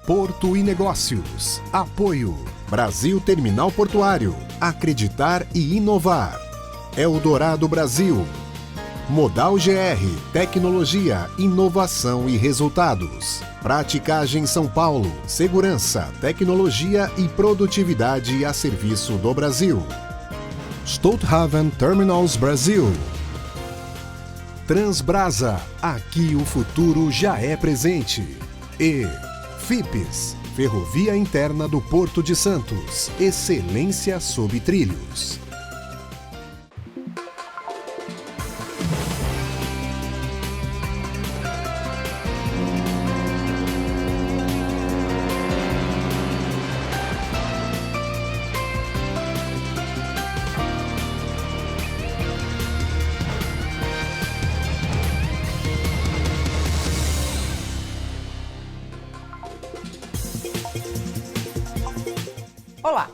Porto e Negócios. Apoio. Brasil Terminal Portuário. Acreditar e inovar. Eldorado Brasil. Modal GR. Tecnologia, inovação e resultados. Praticagem São Paulo. Segurança, tecnologia e produtividade a serviço do Brasil. Stolthaven Terminals Brasil. Transbrasa. Aqui o futuro já é presente. E FIPES, Ferrovia Interna do Porto de Santos. Excelência sob trilhos. Olá!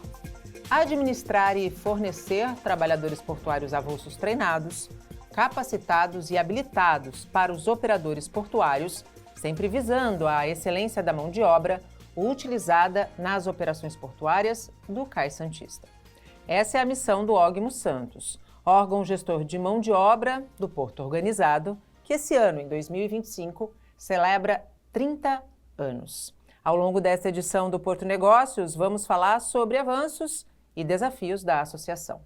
Administrar e fornecer trabalhadores portuários avulsos treinados, capacitados e habilitados para os operadores portuários, sempre visando a excelência da mão de obra utilizada nas operações portuárias do Cais Santista. Essa é a missão do OGMO Santos, órgão gestor de mão de obra do Porto Organizado, que esse ano, em 2025, celebra 30 anos. Ao longo desta edição do Porto Negócios, vamos falar sobre avanços e desafios da associação.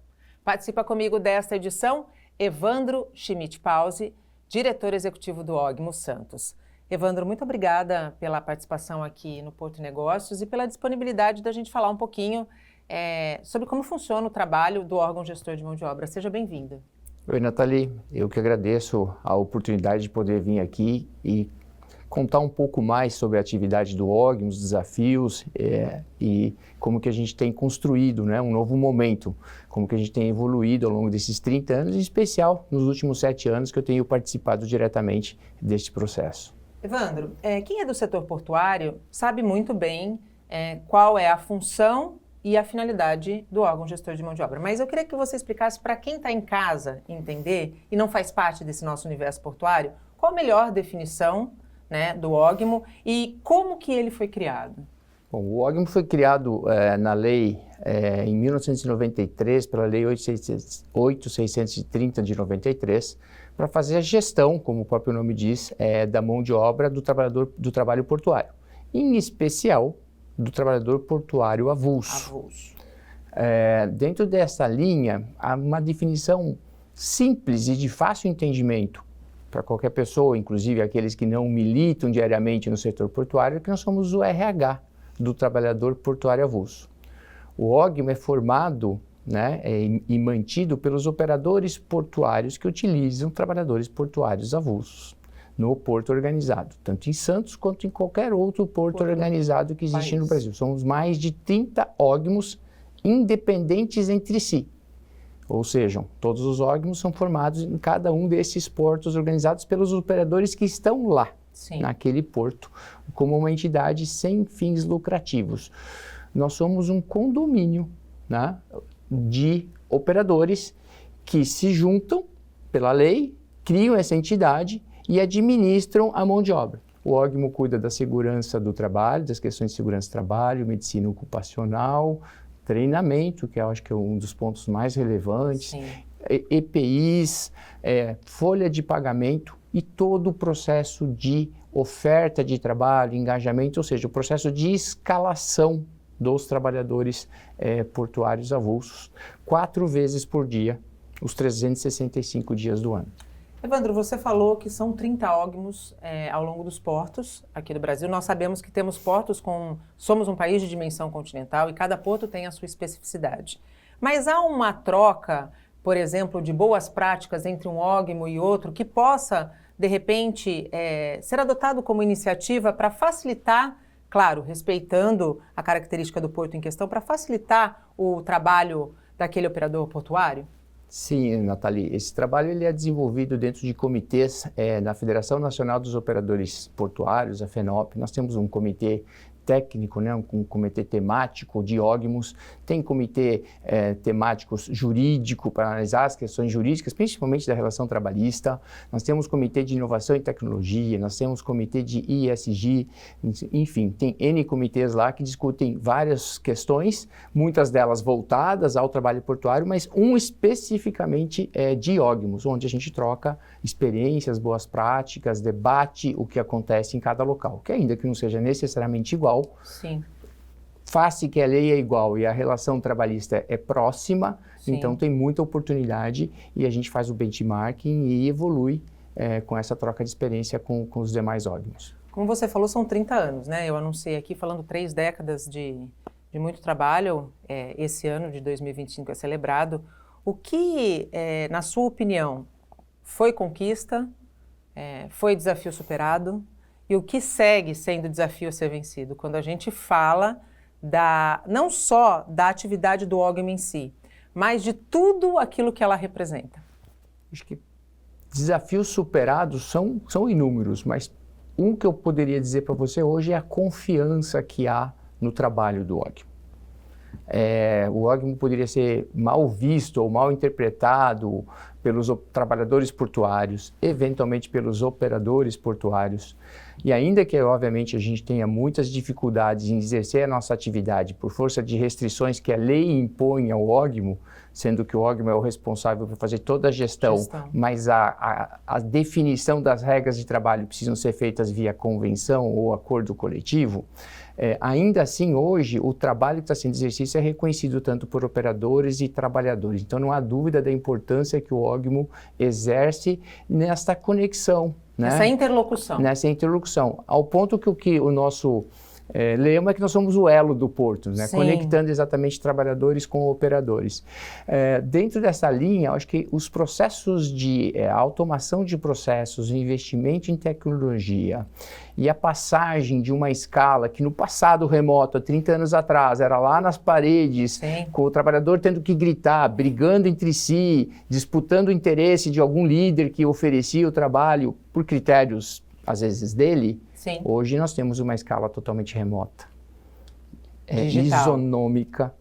Participa comigo desta edição Evandro Schmidt-Pause, diretor executivo do OGMO Santos. Evandro, muito obrigada pela participação aqui no Porto Negócios e pela disponibilidade da gente falar um pouquinho sobre como funciona o trabalho do órgão gestor de mão de obra. Seja bem-vinda. Oi, Nathalie. Eu que agradeço a oportunidade de poder vir aqui e contar um pouco mais sobre a atividade do OGMO, os desafios e como que a gente tem construído, né, um novo momento, como que a gente tem evoluído ao longo desses 30 anos, em especial nos últimos 7 anos que eu tenho participado diretamente deste processo. Evandro, quem é do setor portuário sabe muito bem qual é a função e a finalidade do órgão gestor de mão de obra. Mas eu queria que você explicasse para quem está em casa entender e não faz parte desse nosso universo portuário, qual a melhor definição, né, do OGMO e como que ele foi criado? Bom, o OGMO foi criado na lei em 1993, pela Lei 8.630 de 93, para fazer a gestão, como o próprio nome diz, da mão de obra do trabalho portuário, em especial do trabalhador portuário avulso. Dentro dessa linha, há uma definição simples e de fácil entendimento para qualquer pessoa, inclusive aqueles que não militam diariamente no setor portuário, que nós somos o RH do trabalhador portuário avulso. O OGMO é formado, né, e mantido pelos operadores portuários que utilizam trabalhadores portuários avulsos no Porto Organizado, tanto em Santos quanto em qualquer outro porto organizado que existe no Brasil. Somos mais de 30 OGMOs independentes entre si. Ou seja, todos os OGMOs são formados em cada um desses portos organizados pelos operadores que estão lá, sim, naquele porto, como uma entidade sem fins lucrativos. Nós somos um condomínio, né, de operadores que se juntam pela lei, criam essa entidade e administram a mão de obra. O OGMO cuida da segurança do trabalho, das questões de segurança do trabalho, medicina ocupacional, treinamento, que eu acho que é um dos pontos mais relevantes, sim, EPIs, folha de pagamento e todo o processo de oferta de trabalho, engajamento, ou seja, o processo de escalação dos trabalhadores portuários avulsos, 4 vezes por dia, os 365 dias do ano. Evandro, você falou que são 30 OGMOs ao longo dos portos aqui do Brasil. Nós sabemos que temos portos somos um país de dimensão continental e cada porto tem a sua especificidade. Mas há uma troca, por exemplo, de boas práticas entre um OGMO e outro que possa, de repente, ser adotado como iniciativa para facilitar, claro, respeitando a característica do porto em questão, para facilitar o trabalho daquele operador portuário? Sim, Nathalie, esse trabalho ele é desenvolvido dentro de comitês na Federação Nacional dos Operadores Portuários, a FENOP. Nós temos um comitê técnico, né, um comitê temático de ógmos, tem comitê temático jurídico para analisar as questões jurídicas, principalmente da relação trabalhista. Nós temos comitê de inovação e tecnologia, nós temos comitê de ESG, enfim, tem N comitês lá que discutem várias questões, muitas delas voltadas ao trabalho portuário, mas um especificamente de ógmos, onde a gente troca experiências, boas práticas, debate o que acontece em cada local, que ainda que não seja necessariamente igual, sim, face que a lei é igual e a relação trabalhista é próxima, sim, então tem muita oportunidade e a gente faz o benchmarking e evolui com essa troca de experiência com os demais ógmos. Como você falou, são 30 anos, né? Eu anunciei aqui falando 3 décadas de muito trabalho, esse ano de 2025 é celebrado. O que, na sua opinião, foi conquista, foi desafio superado, e o que segue sendo desafio a ser vencido? Quando a gente fala não só da atividade do ógmo em si, mas de tudo aquilo que ela representa. Acho que desafios superados são inúmeros, mas um que eu poderia dizer para você hoje é a confiança que há no trabalho do ógmo. O ógmo poderia ser mal visto ou mal interpretado pelos trabalhadores portuários, eventualmente pelos operadores portuários. E ainda que, obviamente, a gente tenha muitas dificuldades em exercer a nossa atividade por força de restrições que a lei impõe ao ógmo, sendo que o ógmo é o responsável por fazer toda a gestão. Mas a definição das regras de trabalho precisam ser feitas via convenção ou acordo coletivo, ainda assim, hoje, o trabalho que está sendo exercido é reconhecido tanto por operadores e trabalhadores. Então, não há dúvida da importância que o ógmo exerce nesta conexão. Né? Nessa interlocução. Ao ponto que o nosso lema é que nós somos o elo do porto, né? Conectando exatamente trabalhadores com operadores. Dentro dessa linha, acho que os processos de automação de processos, investimento em tecnologia e a passagem de uma escala que no passado remoto, há 30 anos atrás, era lá nas paredes, com o trabalhador tendo que gritar, brigando entre si, disputando o interesse de algum líder que oferecia o trabalho por critérios, às vezes, dele. Hoje nós temos uma escala totalmente remota, isonômica.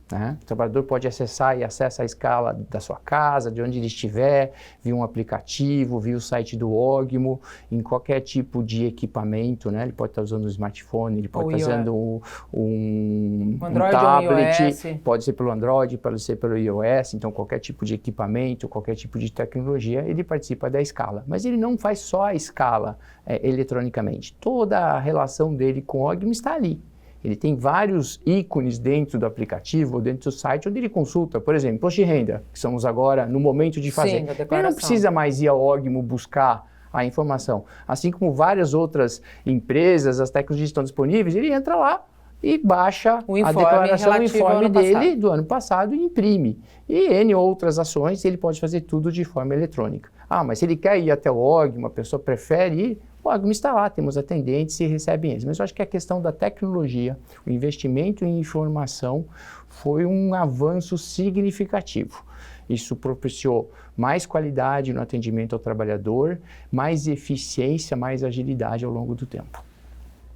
Né? O trabalhador pode acessar e acessa a escala da sua casa, de onde ele estiver, via um aplicativo, via o site do ógmo, em qualquer tipo de equipamento. Né? Ele pode estar usando um smartphone, ele pode estar usando um tablet, pode ser pelo Android, pode ser pelo iOS, então qualquer tipo de equipamento, qualquer tipo de tecnologia, ele participa da escala. Mas ele não faz só a escala eletronicamente, toda a relação dele com o ógmo está ali. Ele tem vários ícones dentro do aplicativo ou dentro do site onde ele consulta, por exemplo, imposto de renda, que estamos agora no momento de fazer. Ele não precisa mais ir ao ógmo buscar a informação. Assim como várias outras empresas, as tecnologias estão disponíveis, ele entra lá e baixa a declaração, o informe dele do ano passado e imprime. E N outras ações, ele pode fazer tudo de forma eletrônica. Mas se ele quer ir até o ógmo, a pessoa prefere ir, o ógmo está lá, temos atendentes e recebem eles. Mas eu acho que a questão da tecnologia, o investimento em informação foi um avanço significativo. Isso propiciou mais qualidade no atendimento ao trabalhador, mais eficiência, mais agilidade ao longo do tempo.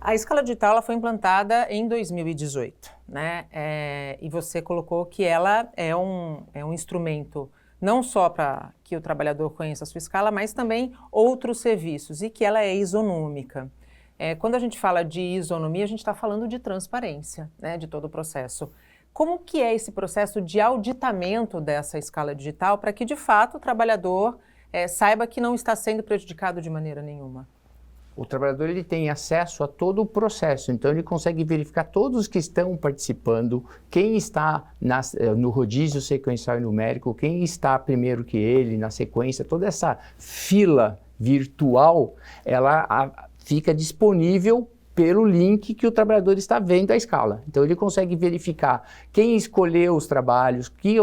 A escala digital ela foi implantada em 2018, né? E você colocou que ela é um instrumento não só para que o trabalhador conheça a sua escala, mas também outros serviços, e que ela é isonômica. Quando a gente fala de isonomia, a gente está falando de transparência, né, de todo o processo. Como que é esse processo de auditamento dessa escala digital para que, de fato, o trabalhador saiba que não está sendo prejudicado de maneira nenhuma? O trabalhador ele tem acesso a todo o processo, então ele consegue verificar todos os que estão participando, quem está no rodízio sequencial e numérico, quem está primeiro que ele na sequência, toda essa fila virtual, ela fica disponível pelo link que o trabalhador está vendo a escala. Então ele consegue verificar quem escolheu os trabalhos, que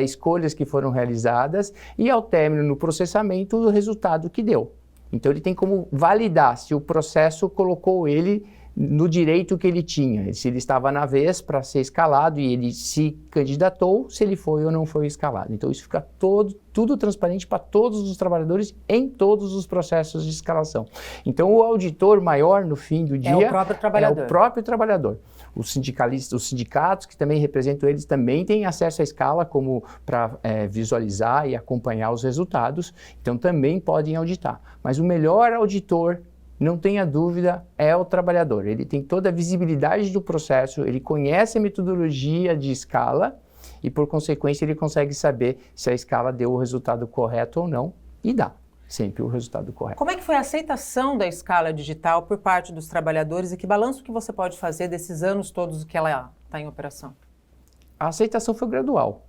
escolhas que foram realizadas e ao término no processamento o resultado que deu. Então ele tem como validar se o processo colocou ele no direito que ele tinha, se ele estava na vez para ser escalado e ele se candidatou, se ele foi ou não foi escalado. Então isso fica tudo transparente para todos os trabalhadores em todos os processos de escalação. Então o auditor maior no fim do dia é o próprio trabalhador. É o próprio trabalhador. Os sindicalistas, os sindicatos que também representam eles também têm acesso à escala como para visualizar e acompanhar os resultados, então também podem auditar. Mas o melhor auditor, não tenha dúvida, é o trabalhador. Ele tem toda a visibilidade do processo, ele conhece a metodologia de escala e, por consequência, ele consegue saber se a escala deu o resultado correto ou não, e dá sempre o resultado correto. Como é que foi a aceitação da escala digital por parte dos trabalhadores e que balanço que você pode fazer desses anos todos que ela está em operação? A aceitação foi gradual.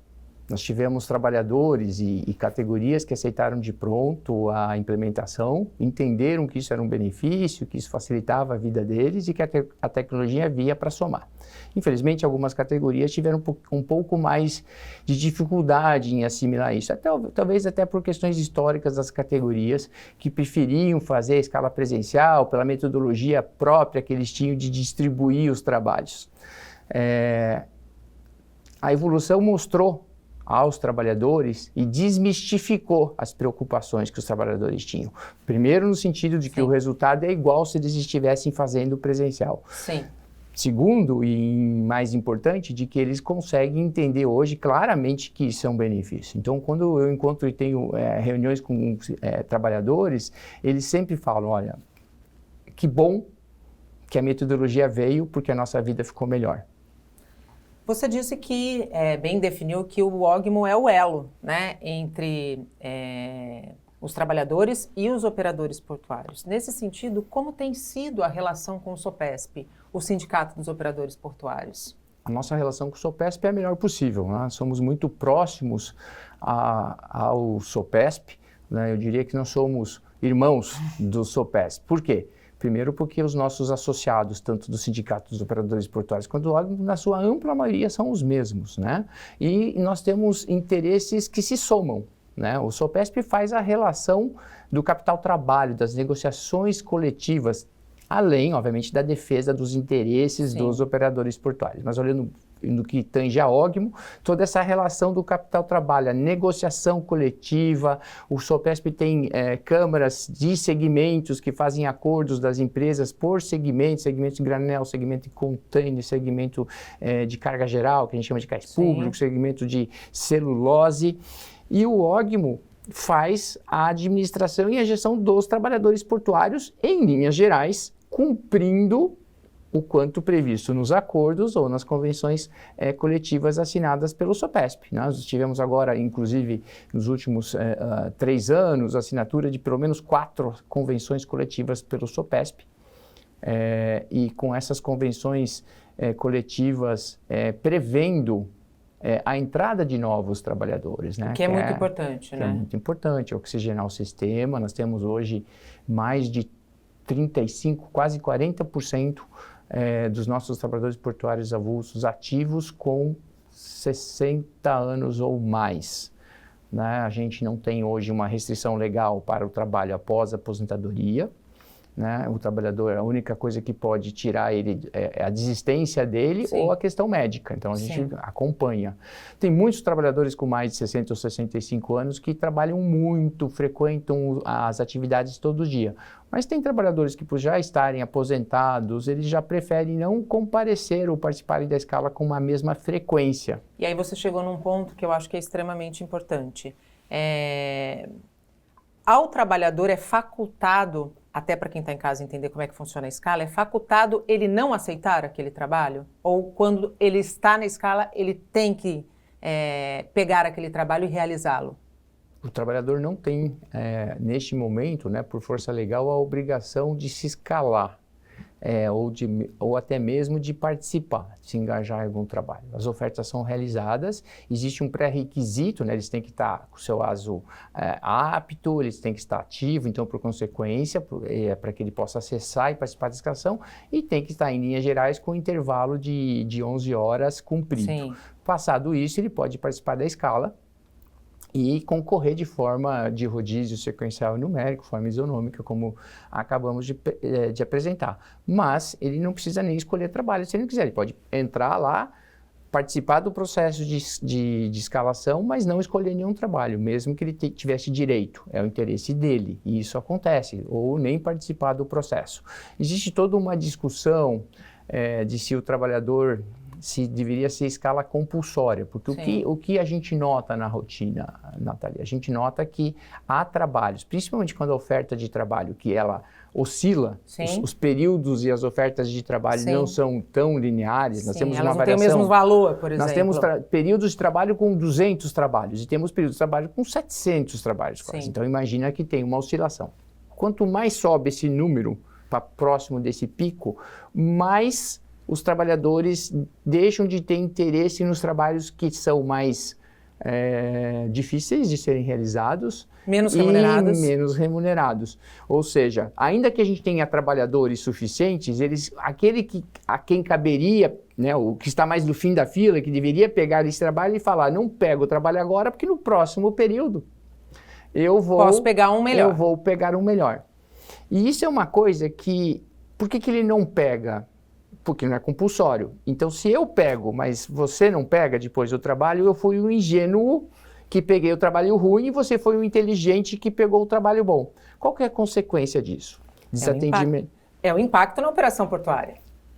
Nós tivemos trabalhadores e categorias que aceitaram de pronto a implementação, entenderam que isso era um benefício, que isso facilitava a vida deles e que a tecnologia via para somar. Infelizmente, algumas categorias tiveram um pouco mais de dificuldade em assimilar isso, talvez até por questões históricas das categorias que preferiam fazer a escala presencial pela metodologia própria que eles tinham de distribuir os trabalhos. A evolução mostrou aos trabalhadores e desmistificou as preocupações que os trabalhadores tinham. Primeiro, no sentido de que o resultado é igual se eles estivessem fazendo presencial. Sim. Segundo, e mais importante, de que eles conseguem entender hoje claramente que isso é um benefício. Então, quando eu encontro e tenho reuniões com trabalhadores, eles sempre falam, olha, que bom que a metodologia veio porque a nossa vida ficou melhor. Você disse que, bem definiu, que o Ogmo é o elo, né, entre os trabalhadores e os operadores portuários. Nesse sentido, como tem sido a relação com o SOPESP, o Sindicato dos Operadores Portuários? A nossa relação com o SOPESP é a melhor possível, né? Somos muito próximos ao SOPESP, né? Eu diria que nós somos irmãos do SOPESP. Por quê? Primeiro porque os nossos associados, tanto do Sindicato dos Operadores Portuários quanto do Ogmo, na sua ampla maioria são os mesmos, né? E nós temos interesses que se somam, né? O SOPESP faz a relação do capital-trabalho, das negociações coletivas, além, obviamente, da defesa dos interesses dos operadores portuários. Mas olhando no que tange a Ogmo, toda essa relação do capital-trabalho, a negociação coletiva, o SOPESP tem câmaras de segmentos que fazem acordos das empresas por segmento de granel, segmento de container, segmento de carga geral, que a gente chama de cais público, segmento de celulose, e o Ogmo faz a administração e a gestão dos trabalhadores portuários em linhas gerais, cumprindo o quanto previsto nos acordos ou nas convenções coletivas assinadas pelo SOPESP. Nós tivemos agora, inclusive, nos últimos 3 anos, a assinatura de pelo menos 4 convenções coletivas pelo SOPESP. E com essas convenções coletivas prevendo a entrada de novos trabalhadores, né? Que é muito importante, né? É muito importante, oxigenar o sistema. Nós temos hoje mais de 35%, quase 40% dos nossos trabalhadores portuários avulsos ativos com 60 anos ou mais. Né? A gente não tem hoje uma restrição legal para o trabalho após a aposentadoria. Né? O trabalhador, a única coisa que pode tirar ele é a desistência dele ou a questão médica. Então, a gente acompanha. Tem muitos trabalhadores com mais de 60 ou 65 anos que trabalham muito, frequentam as atividades todo dia. Mas tem trabalhadores que, por já estarem aposentados, eles já preferem não comparecer ou participarem da escala com a mesma frequência. E aí você chegou num ponto que eu acho que é extremamente importante. Ao trabalhador é facultado, até para quem está em casa entender como é que funciona a escala, é facultado ele não aceitar aquele trabalho? Ou quando ele está na escala, ele tem que pegar aquele trabalho e realizá-lo? O trabalhador não tem, neste momento, né, por força legal, a obrigação de se escalar. Ou até mesmo de participar, de se engajar em algum trabalho. As ofertas são realizadas, existe um pré-requisito, né? Eles têm que estar com o seu ASO apto, eles têm que estar ativo, então, por consequência, para que ele possa acessar e participar da escalação, e tem que estar em linhas gerais com intervalo de 11 horas cumprido. Passado isso, ele pode participar da escala, e concorrer de forma de rodízio sequencial e numérico, forma isonômica, como acabamos de apresentar. Mas ele não precisa nem escolher trabalho se ele não quiser. Ele pode entrar lá, participar do processo de escalação, mas não escolher nenhum trabalho, mesmo que ele tivesse direito. É o interesse dele, e isso acontece, ou nem participar do processo. Existe toda uma discussão de se o trabalhador se deveria ser escala compulsória, porque o que a gente nota na rotina, Nathalie? A gente nota que há trabalhos, principalmente quando a oferta de trabalho, que ela oscila, os períodos e as ofertas de trabalho não são tão lineares, nós temos uma variação. Elas não têm o mesmo valor, por exemplo. Nós temos períodos de trabalho com 200 trabalhos e temos períodos de trabalho com 700 trabalhos quase. Então imagina que tem uma oscilação. Quanto mais sobe esse número para próximo desse pico, mais os trabalhadores deixam de ter interesse nos trabalhos que são mais difíceis de serem realizados. Menos remunerados. E menos remunerados. Ou seja, ainda que a gente tenha trabalhadores suficientes, aquele a quem caberia, né, o que está mais no fim da fila, que deveria pegar esse trabalho e falar, não pego o trabalho agora, porque no próximo período posso pegar um melhor. Eu vou pegar um melhor. E isso é uma coisa que... Por que ele não pega? Porque não é compulsório. Então, se eu pego, mas você não pega depois do trabalho, eu fui o ingênuo que peguei o trabalho ruim e você foi o inteligente que pegou o trabalho bom. Qual que é a consequência disso? Desatendimento. É o impacto na operação portuária.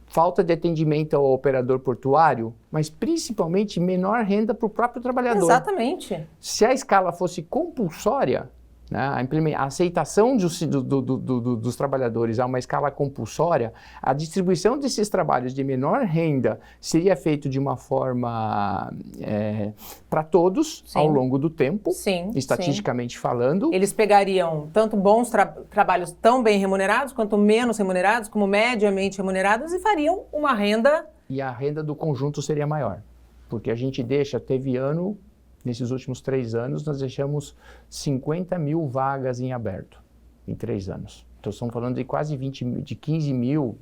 Falta de atendimento ao operador portuário, mas principalmente menor renda para o próprio trabalhador. Exatamente. Se a escala fosse compulsória, né, a aceitação dos trabalhadores a uma escala compulsória, a distribuição desses trabalhos de menor renda seria feita de uma forma para todos ao longo do tempo, estatisticamente falando. Eles pegariam tanto bons trabalhos tão bem remunerados, quanto menos remunerados, como mediamente remunerados, e fariam uma renda... E a renda do conjunto seria maior, porque a gente teve ano... Nesses últimos 3 anos, nós deixamos 50 mil vagas em aberto, em 3 anos. Então, estamos falando de quase 15 mil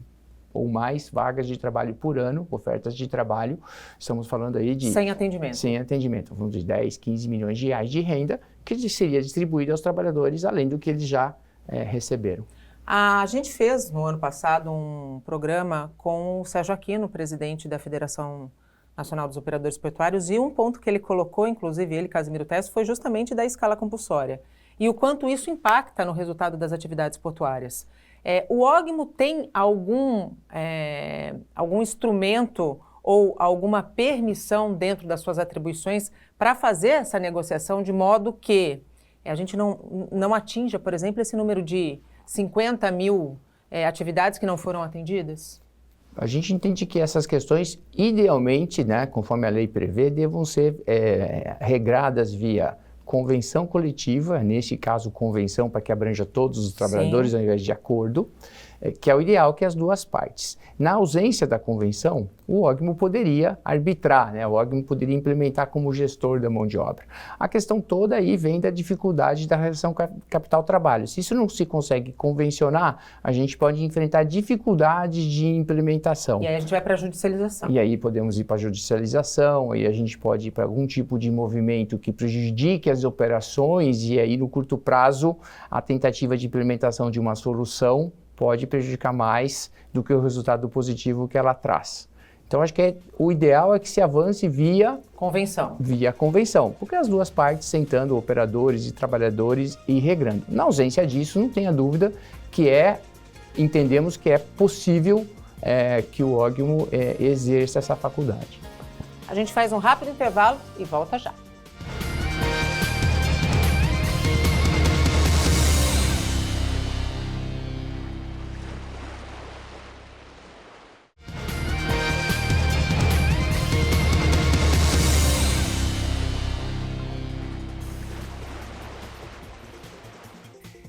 ou mais vagas de trabalho por ano, ofertas de trabalho. Estamos falando aí de... Sem atendimento. Sem atendimento. Estamos falando de 10, 15 milhões de reais de renda que seria distribuída aos trabalhadores, além do que eles já receberam. A gente fez, no ano passado, um programa com o Sérgio Aquino, presidente da Federação Nacional dos Operadores Portuários, e um ponto que ele colocou, inclusive ele, Casimiro Tess, foi justamente da escala compulsória. E o quanto isso impacta no resultado das atividades portuárias. O OGMO tem algum instrumento ou alguma permissão dentro das suas atribuições para fazer essa negociação de modo que a gente não atinja, por exemplo, esse número de 50 mil atividades que não foram atendidas? A gente entende que essas questões, idealmente, né, conforme a lei prevê, devam ser regradas via convenção coletiva, nesse caso convenção para que abranja todos os trabalhadores ao invés de acordo, que é o ideal, que é as duas partes. Na ausência da convenção, o OGMO poderia arbitrar, né? O OGMO poderia implementar como gestor da mão de obra. A questão toda aí vem da dificuldade da relação capital-trabalho. Se isso não se consegue convencionar, a gente pode enfrentar dificuldades de implementação. E aí a gente vai para a judicialização. E aí podemos ir para a judicialização, aí a gente pode ir para algum tipo de movimento que prejudique as operações, e aí no curto prazo a tentativa de implementação de uma solução pode prejudicar mais do que o resultado positivo que ela traz. Então, acho que o ideal é que se avance via convenção. Via convenção, porque as duas partes sentando, operadores e trabalhadores, e regrando. Na ausência disso, não tenha dúvida que entendemos que é possível que o OGMO exerça essa faculdade. A gente faz um rápido intervalo e volta já.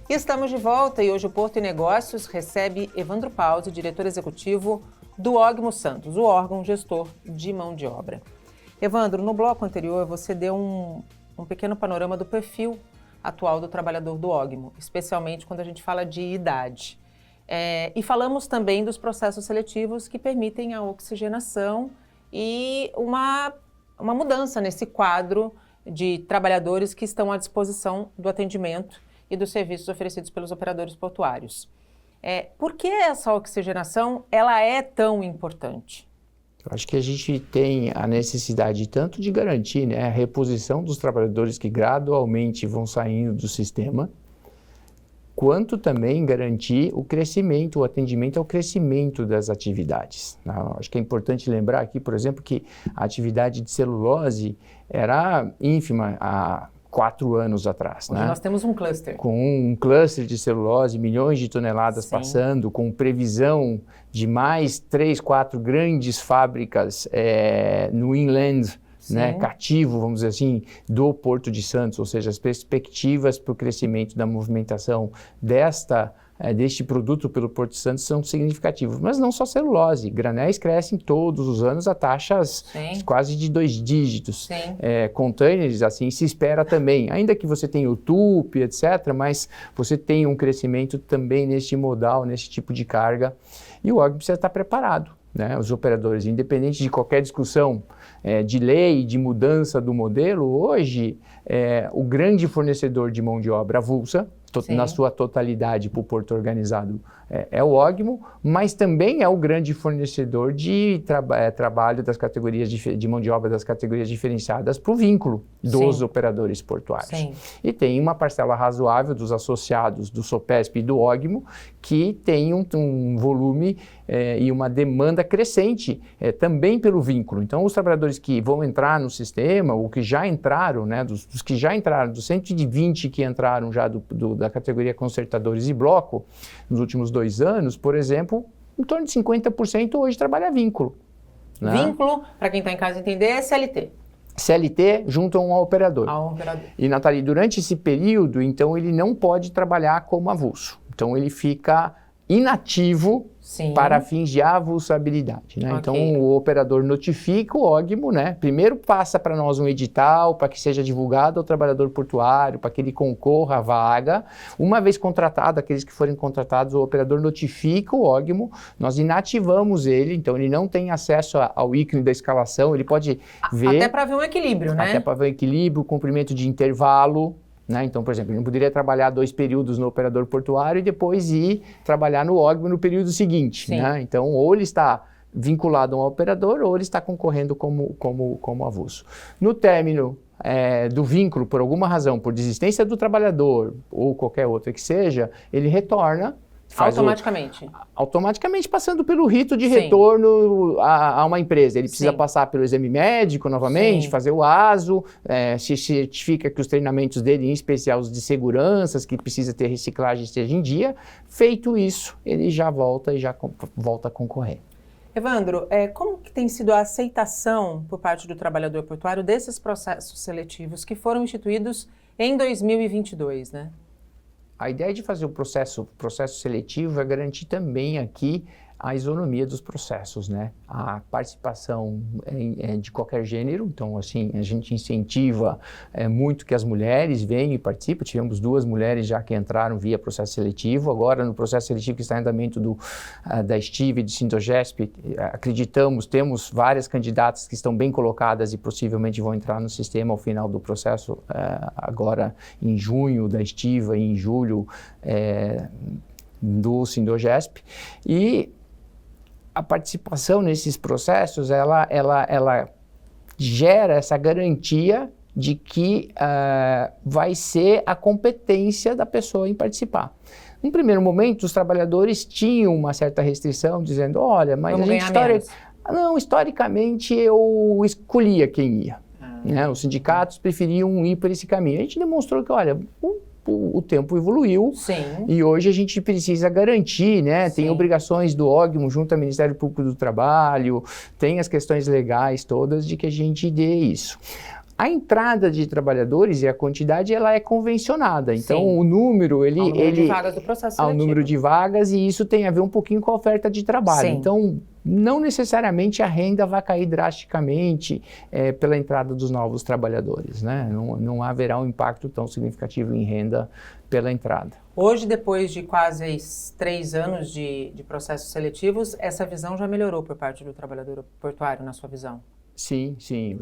Estamos de volta e hoje o Porto e Negócios recebe Evandro Pause, diretor executivo do OGMO Santos, o órgão gestor de mão de obra. Evandro, no bloco anterior você deu um pequeno panorama do perfil atual do trabalhador do OGMO, especialmente quando a gente fala de idade. E falamos também dos processos seletivos que permitem a oxigenação e uma mudança nesse quadro de trabalhadores que estão à disposição do atendimento e dos serviços oferecidos pelos operadores portuários. Por que essa oxigenação ela é tão importante? Eu acho que a gente tem a necessidade tanto de garantir, né, a reposição dos trabalhadores que gradualmente vão saindo do sistema, quanto também garantir o crescimento, o atendimento ao crescimento das atividades. Acho que é importante lembrar aqui, por exemplo, que a atividade de celulose era ínfima há 4 anos atrás. Hoje nós temos um cluster. Com um cluster de celulose, milhões de toneladas Sim. passando, com previsão de mais 3, 4 grandes fábricas no inland, né, cativo, vamos dizer assim, do Porto de Santos, ou seja, as perspectivas para o crescimento da movimentação deste produto pelo Porto de Santos são significativas. Mas não só celulose, granéis crescem todos os anos a taxas quase de 2 dígitos. Containers, assim, se espera também, ainda que você tenha o TUP, etc., mas você tem um crescimento também neste modal, nesse tipo de carga, e o órgão precisa estar preparado. Né, os operadores, independente de qualquer discussão de lei, de mudança do modelo, hoje o grande fornecedor de mão de obra avulsa, na sua totalidade para o porto organizado, é o OGMO, mas também é o grande fornecedor de trabalho das categorias de mão de obra das categorias diferenciadas para o vínculo dos operadores portuários. E tem uma parcela razoável dos associados do SOPESP e do OGMO que tem um volume e uma demanda crescente também pelo vínculo. Então, os trabalhadores que vão entrar no sistema, ou que já entraram, né, dos que já entraram, dos 120 que entraram já da categoria concertadores e bloco, nos últimos 2 anos, por exemplo, em torno de 50% hoje trabalha vínculo. Né? Vínculo, para quem está em casa entender, é CLT. CLT junto a um operador. operador. E, Nathalie, durante esse período, então, ele não pode trabalhar como avulso. Então, ele fica inativo para fins de avulsabilidade. Né? Então, o operador notifica o OGMO, né? Primeiro passa para nós um edital para que seja divulgado ao trabalhador portuário, para que ele concorra à vaga. Uma vez contratado, aqueles que forem contratados, o operador notifica o OGMO, nós inativamos ele, então ele não tem acesso ao ícone da escalação, ele pode ver... Até para ver um equilíbrio, né? Até para ver o equilíbrio, o cumprimento de intervalo. Né? Então, por exemplo, ele não poderia trabalhar 2 períodos no operador portuário e depois ir trabalhar no OGMO no período seguinte. Né? Então, ou ele está vinculado a um operador ou ele está concorrendo como avulso. No término do vínculo, por alguma razão, por desistência do trabalhador ou qualquer outra que seja, ele retorna. Automaticamente passando pelo rito de retorno a uma empresa. Ele precisa passar pelo exame médico novamente, fazer o ASO, se certifica que os treinamentos dele, em especial os de seguranças, que precisa ter reciclagem, esteja em dia. Feito isso, ele já volta e já volta a concorrer. Evandro, como que tem sido a aceitação por parte do trabalhador portuário desses processos seletivos que foram instituídos em 2022, né? A ideia de fazer o processo seletivo é garantir também aqui a isonomia dos processos, né? A participação de qualquer gênero, então assim, a gente incentiva muito que as mulheres venham e participem. Tivemos 2 mulheres já que entraram via processo seletivo. Agora, no processo seletivo que está em andamento da Estive e do Sindogesp, temos várias candidatas que estão bem colocadas e possivelmente vão entrar no sistema ao final do processo, agora em junho da Estiva e em julho do Sindogesp. E a participação nesses processos, ela gera essa garantia de que vai ser a competência da pessoa em participar. No primeiro momento, os trabalhadores tinham uma certa restrição, dizendo, olha, mas historicamente eu escolhia quem ia. Né? Os sindicatos preferiam ir por esse caminho. A gente demonstrou que, olha, o tempo evoluiu e hoje a gente precisa garantir, né? Tem obrigações do OGMO junto ao Ministério Público do Trabalho, tem as questões legais todas de que a gente dê isso. A entrada de trabalhadores e a quantidade, ela é convencionada. Então, o número, ao número de vagas do processo seletivo. Ao número de vagas, e isso tem a ver um pouquinho com a oferta de trabalho. Então, não necessariamente a renda vai cair drasticamente pela entrada dos novos trabalhadores, né? Não haverá um impacto tão significativo em renda pela entrada. Hoje, depois de quase 3 anos de processos seletivos, essa visão já melhorou por parte do trabalhador portuário, na sua visão? Sim, sim.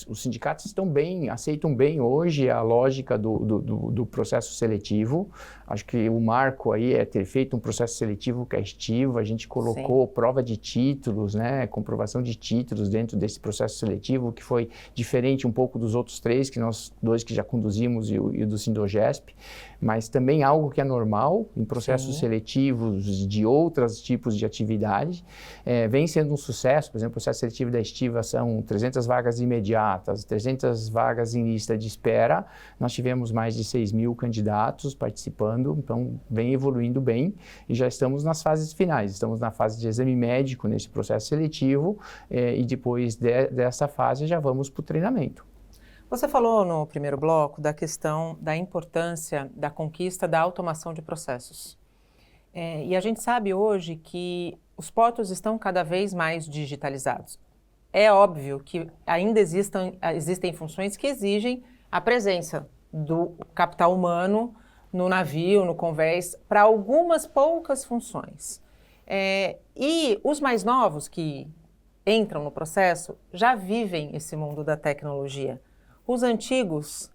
Os sindicatos aceitam bem hoje a lógica do processo seletivo. Acho que o marco aí é ter feito um processo seletivo castivo. A gente colocou prova de títulos, né, comprovação de títulos dentro desse processo seletivo, que foi diferente um pouco dos outros 3, que nós 2 que já conduzimos e o do Sindogesp, mas também algo que é normal em processos seletivos de outros tipos de atividade. Vem sendo um sucesso. Por exemplo, o processo seletivo da Estiva são 300 vagas imediatas, 300 vagas em lista de espera. Nós tivemos mais de 6.000 candidatos participando, então vem evoluindo bem e já estamos nas fases finais. Estamos na fase de exame médico nesse processo seletivo e depois dessa fase já vamos para o treinamento. Você falou no primeiro bloco da questão da importância da conquista da automação de processos. E a gente sabe hoje que os portos estão cada vez mais digitalizados. É óbvio que ainda existem funções que exigem a presença do capital humano no navio, no convés, para algumas poucas funções. E os mais novos que entram no processo já vivem esse mundo da tecnologia. Os antigos,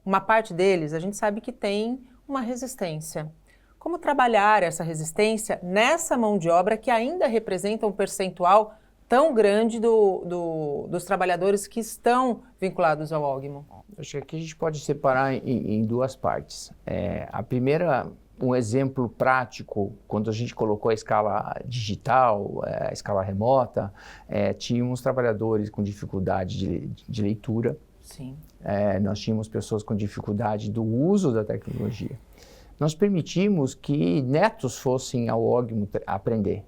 uma parte deles, a gente sabe que tem uma resistência. Como trabalhar essa resistência nessa mão de obra que ainda representa um percentual tão grande dos trabalhadores que estão vinculados ao OGMO? Acho que aqui a gente pode separar em 2 partes. A primeira, um exemplo prático, quando a gente colocou a escala digital, a escala remota, tínhamos trabalhadores com dificuldade de leitura. Sim. Nós tínhamos pessoas com dificuldade do uso da tecnologia. Nós permitimos que netos fossem ao OGMO aprender.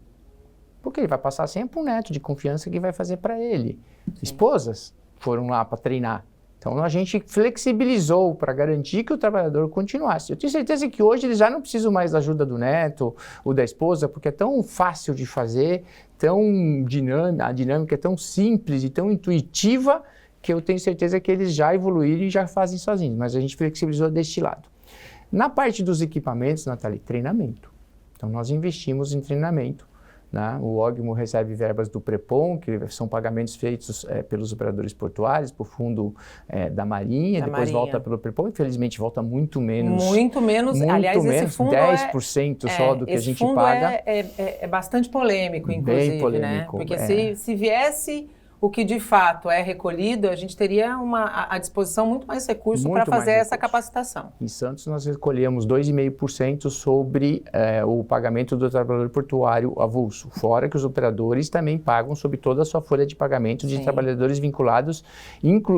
Porque ele vai passar sempre um neto de confiança que vai fazer para ele. Sim. Esposas foram lá para treinar. Então a gente flexibilizou para garantir que o trabalhador continuasse. Eu tenho certeza que hoje eles já não precisam mais da ajuda do neto ou da esposa, porque é tão fácil de fazer, a dinâmica é tão simples e tão intuitiva, que eu tenho certeza que eles já evoluíram e já fazem sozinhos. Mas a gente flexibilizou deste lado. Na parte dos equipamentos, Nathalie, treinamento. Então nós investimos em treinamento. Né? O OGMO recebe verbas do PREPOM, que são pagamentos feitos pelos operadores portuários, por fundo da Marinha, depois volta pelo PREPOM. Infelizmente, volta muito menos. Muito menos. Aliás, esse fundo 10% só do que a gente paga. É bastante polêmico, inclusive. Bem polêmico. Né? Porque se viesse o que de fato é recolhido, a gente teria à disposição muito mais recurso para fazer essa capacitação. Em Santos, nós recolhemos 2,5% sobre o pagamento do trabalhador portuário avulso, fora que os operadores também pagam sobre toda a sua folha de pagamento de trabalhadores vinculados,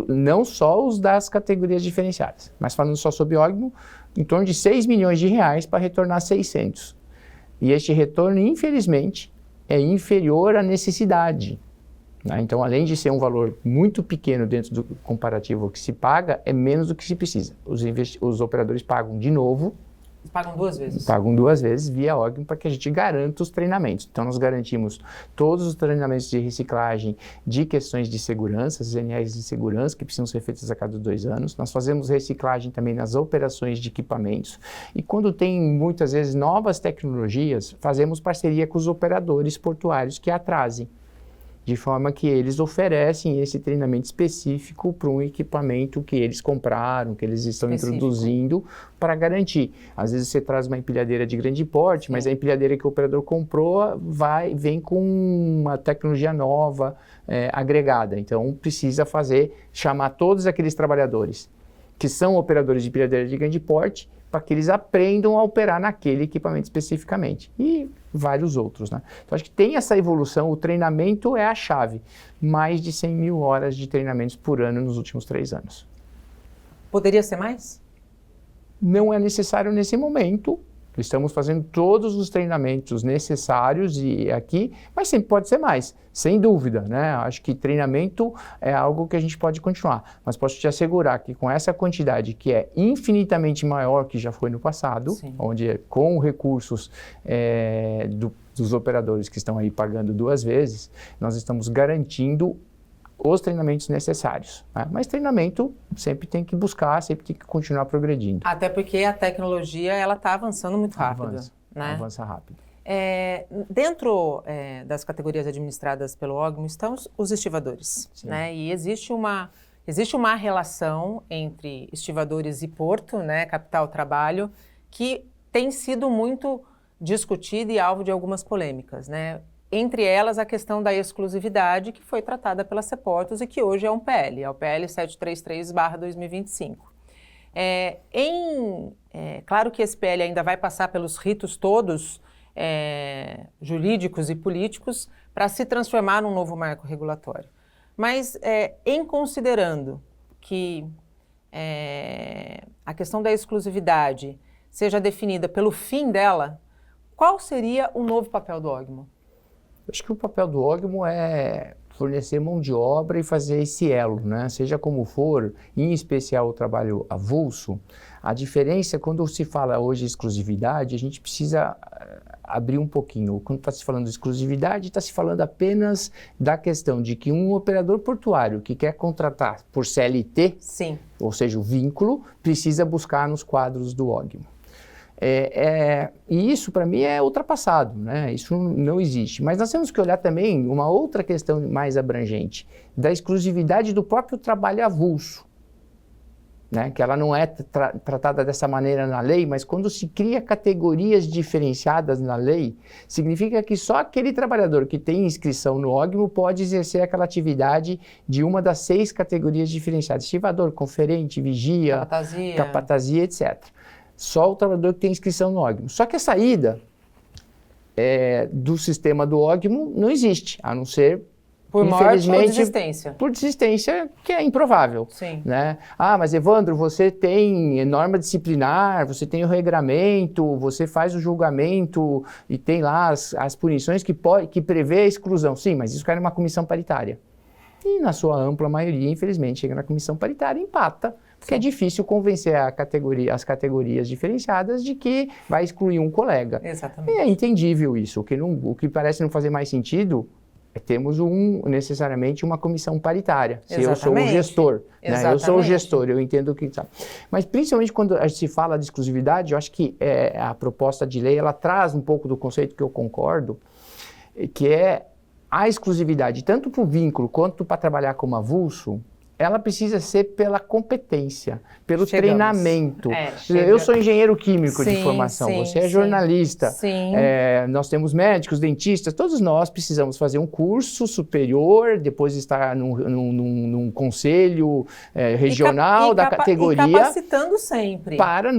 não só os das categorias diferenciadas, mas falando só sobre OGMO, em torno de 6 milhões de reais para retornar 600. E este retorno, infelizmente, é inferior à necessidade. Então, além de ser um valor muito pequeno dentro do comparativo que se paga, é menos do que se precisa. Os operadores pagam de novo. Pagam 2 vezes? Pagam 2 vezes via OGMO para que a gente garanta os treinamentos. Então, nós garantimos todos os treinamentos de reciclagem de questões de segurança, as NRs de segurança, que precisam ser feitas a cada 2 anos. Nós fazemos reciclagem também nas operações de equipamentos. E quando tem, muitas vezes, novas tecnologias, fazemos parceria com os operadores portuários que atrasem, de forma que eles oferecem esse treinamento específico para um equipamento que eles compraram, que eles estão introduzindo para garantir. Às vezes você traz uma empilhadeira de grande porte, mas a empilhadeira que o operador comprou vem com uma tecnologia nova, agregada. Então precisa chamar todos aqueles trabalhadores que são operadores de empilhadeira de grande porte, para que eles aprendam a operar naquele equipamento especificamente. E vários outros, né? Então, acho que tem essa evolução, o treinamento é a chave. Mais de 100 mil horas de treinamentos por ano nos últimos 3 anos. Poderia ser mais? Não é necessário nesse momento. Estamos fazendo todos os treinamentos necessários mas sempre pode ser mais, sem dúvida, né? Acho que treinamento é algo que a gente pode continuar, mas posso te assegurar que com essa quantidade que é infinitamente maior que já foi no passado, onde com recursos dos operadores que estão aí pagando 2 vezes, nós estamos garantindo os treinamentos necessários, né? Mas treinamento sempre tem que buscar, sempre tem que continuar progredindo. Até porque a tecnologia ela está avançando muito rápido. Avança rápido. Dentro das categorias administradas pelo OGMO estão os estivadores, né? E existe uma relação entre estivadores e porto, né, capital-trabalho, que tem sido muito discutida e alvo de algumas polêmicas, né? Entre elas, a questão da exclusividade, que foi tratada pela Ceportos e que hoje é um PL, é o PL 733/2025. Claro que esse PL ainda vai passar pelos ritos todos jurídicos e políticos para se transformar num novo marco regulatório. Mas, em considerando que a questão da exclusividade seja definida pelo fim dela, qual seria o novo papel do OGMO? Acho que o papel do OGMO é fornecer mão de obra e fazer esse elo, né? Seja como for, em especial o trabalho avulso, a diferença, quando se fala hoje de exclusividade, a gente precisa abrir um pouquinho. Quando está se falando de exclusividade, está se falando apenas da questão de que um operador portuário que quer contratar por CLT, sim, ou seja, o vínculo, precisa buscar nos quadros do OGMO. E isso, para mim, é ultrapassado, né? Isso não existe. Mas nós temos que olhar também uma outra questão mais abrangente, da exclusividade do próprio trabalho avulso, né? Que ela não é tratada dessa maneira na lei, mas quando se cria categorias diferenciadas na lei, significa que só aquele trabalhador que tem inscrição no OGMO pode exercer aquela atividade de uma das 6 categorias diferenciadas: estivador, conferente, vigia, capatazia, etc. Só o trabalhador que tem inscrição no OGMO. Só que a saída do sistema do OGMO não existe, a não ser, por morte ou desistência. Por desistência, que é improvável. Sim. Né? Ah, mas Evandro, você tem norma disciplinar, você tem o regramento, você faz o julgamento e tem lá as punições que prevê a exclusão. Sim, mas isso cai numa comissão paritária. E na sua ampla maioria, infelizmente, chega na comissão paritária e empata. Porque é difícil convencer as categorias diferenciadas de que vai excluir um colega. Exatamente. E é entendível isso. O que parece não fazer mais sentido é termos necessariamente uma comissão paritária. Se eu sou o gestor. Né? Eu sou o gestor, eu entendo o que... Sabe. Mas principalmente quando a gente se fala de exclusividade, eu acho que a proposta de lei ela traz um pouco do conceito que eu concordo, que é a exclusividade, tanto para o vínculo quanto para trabalhar como avulso, ela precisa ser pela competência, pelo treinamento. Eu sou engenheiro químico de formação, você é jornalista, nós temos médicos, dentistas, todos nós precisamos fazer um curso superior, depois estar num conselho regional da categoria. E capacitando sempre. Para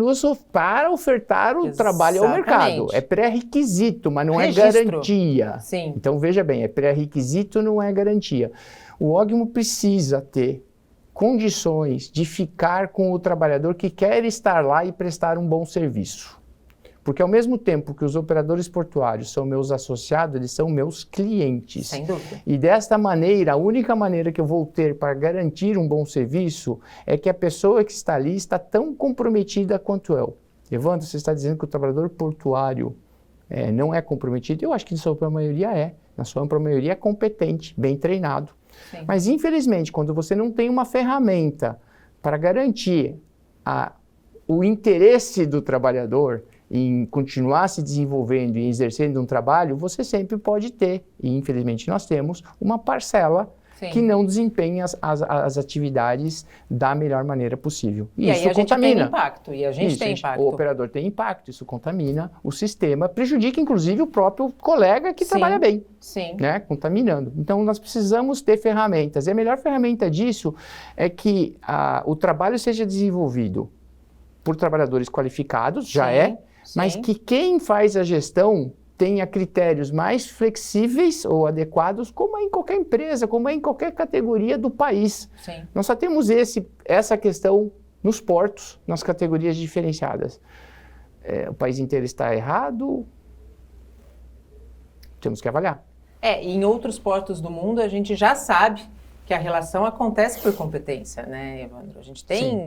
ofertar o trabalho ao mercado. É pré-requisito, mas não é garantia. Sim. Então, veja bem, é pré-requisito, não é garantia. O OGMO precisa ter condições de ficar com o trabalhador que quer estar lá e prestar um bom serviço. Porque ao mesmo tempo que os operadores portuários são meus associados, eles são meus clientes. Sem dúvida. E desta maneira, a única maneira que eu vou ter para garantir um bom serviço é que a pessoa que está ali está tão comprometida quanto eu. Evandro, você está dizendo que o trabalhador portuário não é comprometido? Eu acho que na sua ampla maioria é. Na sua ampla maioria é competente, bem treinado. Sim. Mas, infelizmente, quando você não tem uma ferramenta para garantir o interesse do trabalhador em continuar se desenvolvendo e exercendo um trabalho, você sempre pode ter, e infelizmente nós temos, uma parcela que não desempenha as atividades da melhor maneira possível. E isso aí a gente contamina. tem impacto, e a gente tem impacto. O operador tem impacto, isso contamina o sistema, prejudica inclusive o próprio colega que trabalha bem, né? Contaminando. Então nós precisamos ter ferramentas, e a melhor ferramenta disso é que o trabalho seja desenvolvido por trabalhadores qualificados, mas que quem faz a gestão tenha critérios mais flexíveis ou adequados, como é em qualquer empresa, como é em qualquer categoria do país. Sim. Nós só temos essa questão nos portos, nas categorias diferenciadas. O país inteiro está errado? Temos que avaliar. Em outros portos do mundo a gente já sabe que a relação acontece por competência, né, Evandro?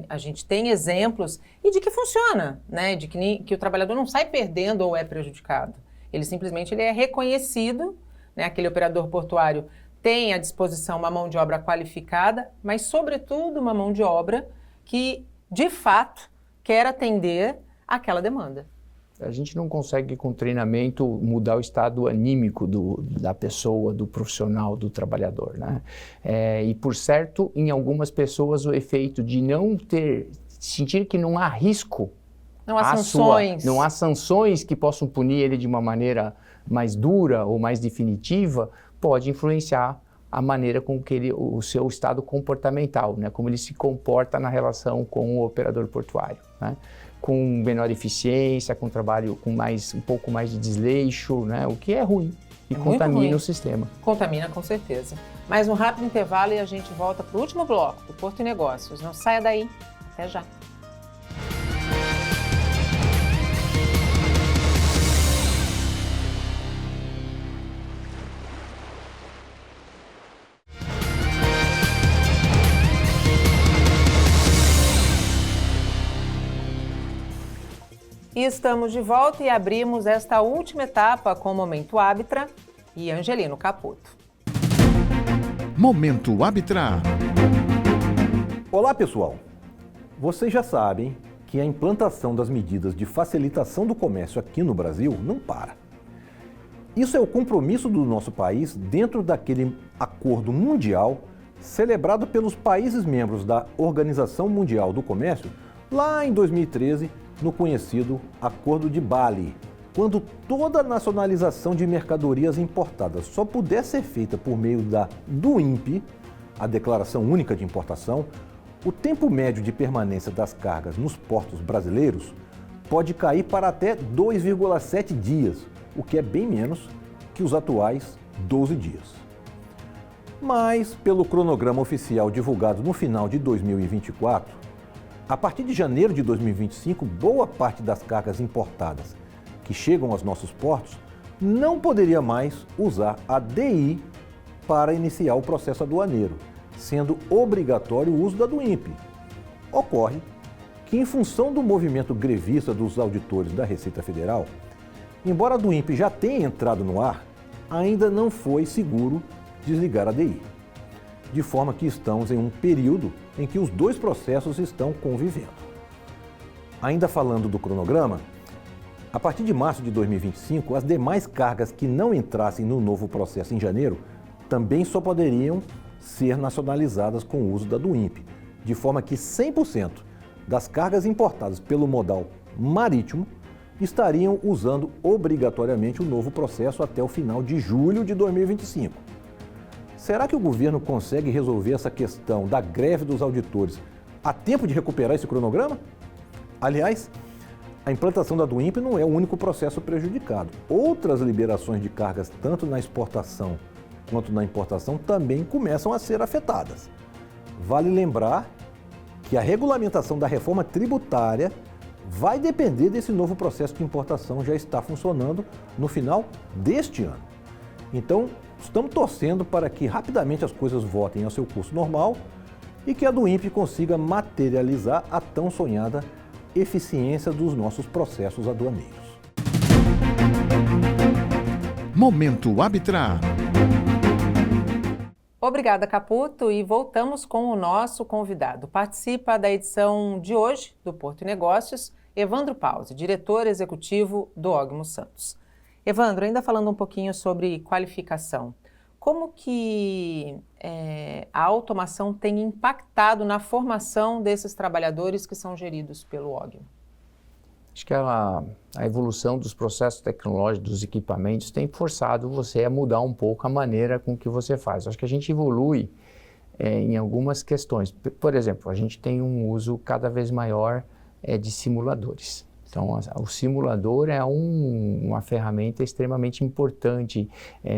A gente tem exemplos e de que funciona, né? De que o trabalhador não sai perdendo ou é prejudicado. Ele simplesmente é reconhecido, né? Aquele operador portuário tem à disposição uma mão de obra qualificada, mas, sobretudo, uma mão de obra que, de fato, quer atender àquela demanda. A gente não consegue, com treinamento, mudar o estado anímico da pessoa, do profissional, do trabalhador, né? E, por certo, em algumas pessoas, o efeito de sentir que não há risco, não há sanções. Não há sanções que possam punir ele de uma maneira mais dura ou mais definitiva, pode influenciar a maneira com que o seu estado comportamental, né? Como ele se comporta na relação com o operador portuário, né? Com menor eficiência, com trabalho com um pouco mais de desleixo, né? O que é ruim e contamina o sistema. Contamina, com certeza. Mais um rápido intervalo e a gente volta para o último bloco do Porto e Negócios. Não saia daí. Até já. E estamos de volta e abrimos esta última etapa com o Momento Arbitra e Angelino Caputo. Momento Arbitra. Olá, pessoal. Vocês já sabem que a implantação das medidas de facilitação do comércio aqui no Brasil não para. Isso é o compromisso do nosso país dentro daquele acordo mundial celebrado pelos países membros da Organização Mundial do Comércio lá em 2013, no conhecido Acordo de Bali, quando toda a nacionalização de mercadorias importadas só puder ser feita por meio do INPE, a Declaração Única de Importação, o tempo médio de permanência das cargas nos portos brasileiros pode cair para até 2,7 dias, o que é bem menos que os atuais 12 dias. Mas, pelo cronograma oficial divulgado no final de 2024, a partir de janeiro de 2025, boa parte das cargas importadas que chegam aos nossos portos não poderia mais usar a DI para iniciar o processo aduaneiro, sendo obrigatório o uso da do INPE. Ocorre que, em função do movimento grevista dos auditores da Receita Federal, embora a do INPE já tenha entrado no ar, ainda não foi seguro desligar a DI. De forma que estamos em um período em que os dois processos estão convivendo. Ainda falando do cronograma, a partir de março de 2025, as demais cargas que não entrassem no novo processo em janeiro também só poderiam ser nacionalizadas com o uso da do INPE, de forma que 100% das cargas importadas pelo modal marítimo estariam usando obrigatoriamente o novo processo até o final de julho de 2025. Será que o governo consegue resolver essa questão da greve dos auditores a tempo de recuperar esse cronograma? Aliás, a implantação da do INPE não é o único processo prejudicado. Outras liberações de cargas, tanto na exportação quanto na importação, também começam a ser afetadas. Vale lembrar que a regulamentação da reforma tributária vai depender desse novo processo de importação já estar funcionando no final deste ano. Então, estamos torcendo para que rapidamente as coisas voltem ao seu curso normal e que a do INPE consiga materializar a tão sonhada eficiência dos nossos processos aduaneiros. Momento Arbitra. Obrigada, Caputo, e voltamos com o nosso convidado. Participa da edição de hoje do Porto e Negócios, Evandro Pause, diretor executivo do Ogmo Santos. Evandro, ainda falando um pouquinho sobre qualificação, como que a automação tem impactado na formação desses trabalhadores que são geridos pelo Ogmo? Acho que a evolução dos processos tecnológicos, dos equipamentos, tem forçado você a mudar um pouco a maneira com que você faz. Acho que a gente evolui em algumas questões. Por exemplo, a gente tem um uso cada vez maior de simuladores. Então, o simulador é uma ferramenta extremamente importante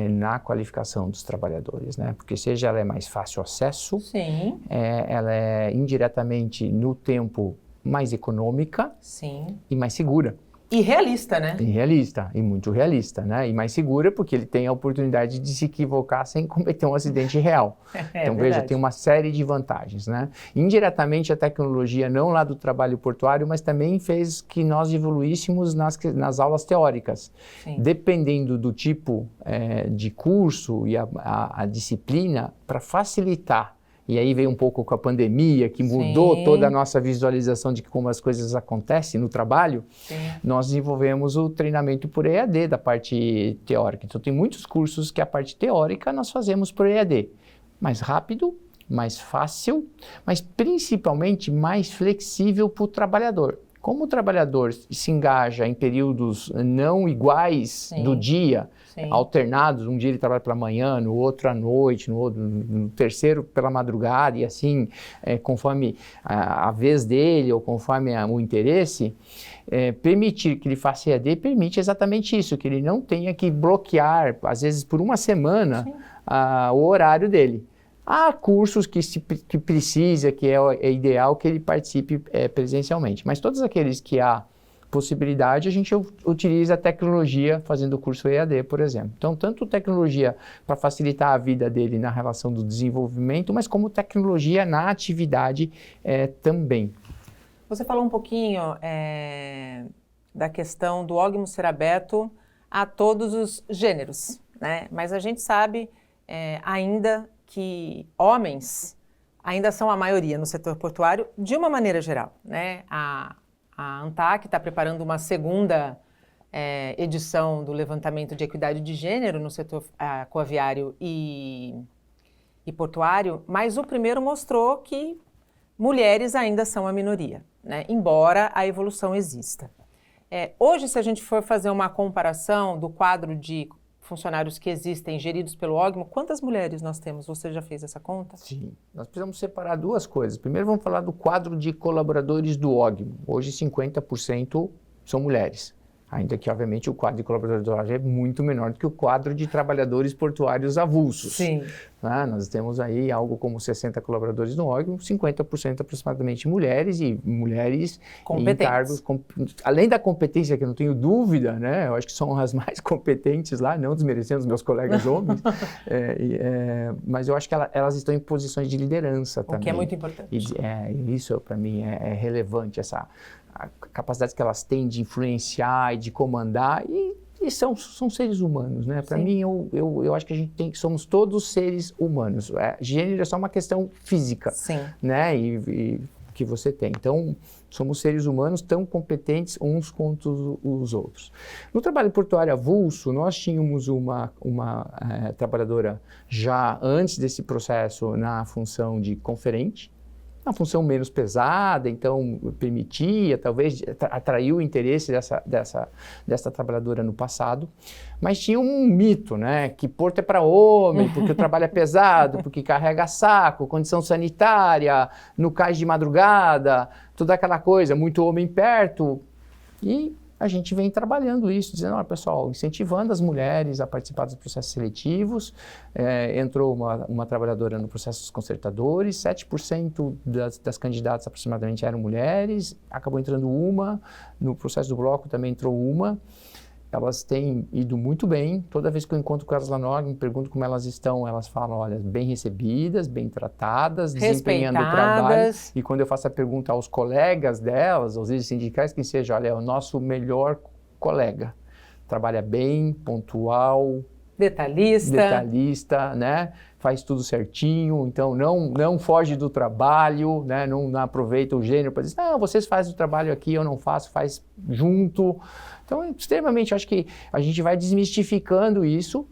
na qualificação dos trabalhadores, né? Porque seja ela é mais fácil acesso, Sim. Ela é indiretamente no tempo mais econômica, Sim. E mais segura. E realista, né? E realista, e muito realista, né? E mais segura porque ele tem a oportunidade de se equivocar sem cometer um acidente real. Então, veja, tem uma série de vantagens, né? Indiretamente, a tecnologia, não lá do trabalho portuário, mas também fez que nós evoluíssemos nas aulas teóricas. Sim. Dependendo do tipo de curso e a disciplina, para facilitar e aí veio um pouco com a pandemia, que mudou toda a nossa visualização de como as coisas acontecem no trabalho, nós desenvolvemos o treinamento por EAD da parte teórica. Então, tem muitos cursos que a parte teórica nós fazemos por EAD. Mais rápido, mais fácil, mas principalmente mais flexível para o trabalhador. Como o trabalhador se engaja em períodos não iguais do dia, alternados, um dia ele trabalha pela manhã, no outro à noite, no terceiro pela madrugada, e assim, conforme a vez dele ou conforme o interesse, permitir que ele faça EAD permite exatamente isso, que ele não tenha que bloquear, às vezes por uma semana, o horário dele. Há cursos que precisa, que é ideal que ele participe presencialmente, mas todos aqueles que há possibilidade, a gente utiliza a tecnologia fazendo o curso EAD, por exemplo. Então, tanto tecnologia para facilitar a vida dele na relação do desenvolvimento, mas como tecnologia na atividade também. Você falou um pouquinho da questão do ógimo ser aberto a todos os gêneros, né? Mas a gente sabe ainda que homens ainda são a maioria no setor portuário de uma maneira geral, né? A ANTAQ está preparando uma segunda edição do levantamento de equidade de gênero no setor aquaviário e portuário, mas o primeiro mostrou que mulheres ainda são a minoria, né? Embora a evolução exista. Hoje, se a gente for fazer uma comparação do quadro de funcionários que existem geridos pelo ógimo, quantas mulheres nós temos? Você já fez essa conta? Sim, nós precisamos separar duas coisas. Primeiro vamos falar do quadro de colaboradores do ógimo. Hoje 50% são mulheres. Ainda que, obviamente, o quadro de colaboradores do ógimo é muito menor do que o quadro de trabalhadores portuários avulsos. Sim. Nós temos aí algo como 60 colaboradores no ógimo, 50% aproximadamente mulheres e mulheres em cargos... Além da competência, que eu não tenho dúvida, né? Eu acho que são as mais competentes lá, não desmerecendo os meus colegas homens, mas eu acho que elas estão em posições de liderança também. O que é muito importante. Isso, para mim, é relevante, a capacidade que elas têm de influenciar e de comandar, e são seres humanos, né? Para mim, eu acho que a gente somos todos seres humanos. Gênero é só uma questão física, né? E que você tem. Então, somos seres humanos tão competentes uns contra os outros. No trabalho portuário avulso, nós tínhamos uma trabalhadora já antes desse processo na função de conferente, uma função menos pesada, então permitia, talvez atraiu o interesse dessa trabalhadora no passado, mas tinha um mito, né, que porto é para homem, porque o trabalho é pesado, porque carrega saco, condição sanitária, no cais de madrugada, toda aquela coisa, muito homem perto, e a gente vem trabalhando isso, dizendo, olha pessoal, incentivando as mulheres a participar dos processos seletivos, entrou uma trabalhadora no processo dos concertadores, 7% das candidatas aproximadamente eram mulheres, acabou entrando uma, no processo do bloco também entrou uma, elas têm ido muito bem, toda vez que eu encontro com elas lá no órgão, me pergunto como elas estão, elas falam, olha, bem recebidas, bem tratadas, desempenhando o trabalho, e quando eu faço a pergunta aos colegas delas, aos líderes sindicais, quem seja, olha, é o nosso melhor colega, trabalha bem, pontual, detalhista, né? Faz tudo certinho, então não foge do trabalho, né? Não aproveita o gênero para dizer, não, vocês fazem o trabalho aqui, eu não faço, faz junto. Então, extremamente, acho que a gente vai desmistificando isso.